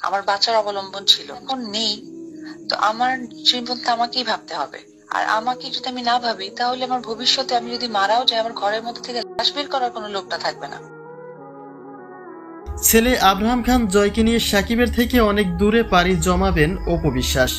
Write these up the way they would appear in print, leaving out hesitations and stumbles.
আমার বাচ্চার অবলম্বন ছিল, এখন নেই। তো আমার জীবন তো আমাকেই ভাবতে হবে। আর আমাকে যদি আমি না ভাবি, তাহলে আমার ভবিষ্যতে আমি যদি মারাও যাই, আমার ঘরের মধ্যে থেকে লাশ বের করার কোনো লোকটা থাকবে না। ছেলে আব্রাহাম খান জয়কে নিয়ে সাকিবের থেকে অনেক দূরে পাড়ি জমাবেন অপু বিশ্বাস।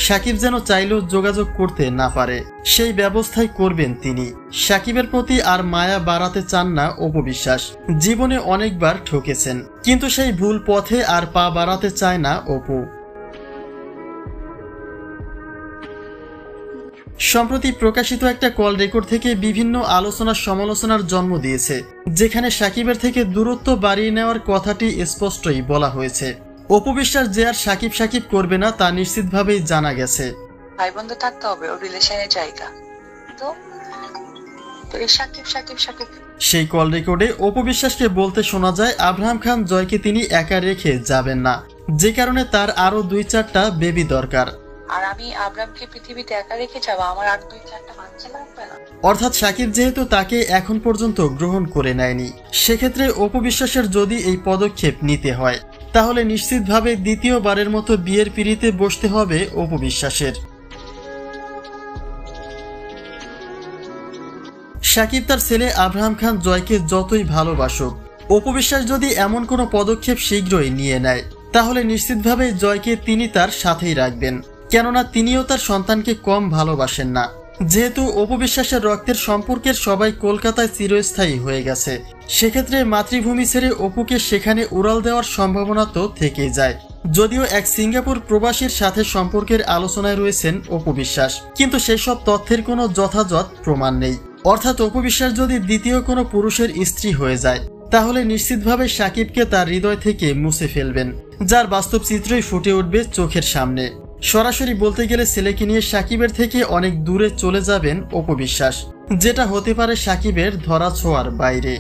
সাকিব যেন চাইলেও যোগাযোগ করতে না পারে, সেই ব্যবস্থাই করবেন তিনি। সাকিবের প্রতি আর মায়া বাড়াতে চান না অপু বিশ্বাস। জীবনে অনেকবার ঠকেছেন, কিন্তু সেই ভুল পথে আর পা বাড়াতে চায় না অপু। সম্প্রতি প্রকাশিত একটা কল রেকর্ড থেকে বিভিন্ন আলোচনা সমালোচনার জন্ম দিয়েছে, যেখানে সাকিবের থেকে দূরত্ব বাড়িয়ে নেওয়ার কথাটি স্পষ্টই বলা হয়েছে। অপু বিশ্বাস যে আর সাকিব সাকিব করবে না তা নিশ্চিতভাবেই জানা গেছে। ভাই বন্ধু থাকতে হবে, ওর রিলেশনের জায়গা তো সাকিব সাকিব সাকিব। সেই কল রেকর্ডে অপু বিশ্বাসকে বলতে শোনা যায় আব্রাহাম খান জয়কে তিনি একা রেখে যাবেন না, যে কারণে তার আরো 2-4টা বেবি দরকার। আর আমি আব্রাহামকে পৃথিবীতে একা রেখে যাবো, আমার আর 2-4টা বাচ্চা লাগবে না। অর্থাৎ সাকিব যেহেতু তাকে এখন পর্যন্ত গ্রহণ করে নেয়নি, সেক্ষেত্রে অপু বিশ্বাসের যদি এই পদক্ষেপ নিতে হয়, তাহলে নিশ্চিতভাবে দ্বিতীয়বারের মতো বিয়ের পিঁড়িতে বসতে হবে অপু বিশ্বাসের। সাকিব তার ছেলে আব্রাহাম খান জয়কে যতই ভালোবাসুক, অপু বিশ্বাস যদি এমন কোনো পদক্ষেপ শীঘ্রই নিয়ে নেয়, তাহলে নিশ্চিতভাবে জয়কে তিনি তার সাথেই রাখবেন, কেননা তিনিও তার সন্তানকে কম ভালোবাসেন না। যেহেতু অপু বিশ্বাসের রক্তের সম্পর্কের সবাই কলকাতায় চিরস্থায়ী হয়ে গেছে, সেক্ষেত্রে মাতৃভূমি ছেড়ে অপুকে সেখানে উড়াল দেওয়ার সম্ভাবনা তো থেকেই যায়। যদিও এক সিঙ্গাপুর প্রবাসীর সাথে সম্পর্কের আলোচনায় রয়েছেন অপু বিশ্বাস, কিন্তু সেই সব তথ্যের কোনো যথাযথ প্রমাণ নেই। অর্থাৎ অপু বিশ্বাস যদি দ্বিতীয় কোনো পুরুষের স্ত্রী হয়ে যায়, তাহলে নিশ্চিতভাবে সাকিবকে তার হৃদয় থেকে মুছে ফেলবেন, যার বাস্তব চিত্রই ফুটে উঠবে চোখের সামনে। সরাসরি বলতে গেলে ছেলেকে নিয়ে সাকিবের থেকে অনেক দূরে চলে যাবেন অপু বিশ্বাস, যেটা হতে পারে সাকিবের ধরা ছোঁয়ার বাইরে।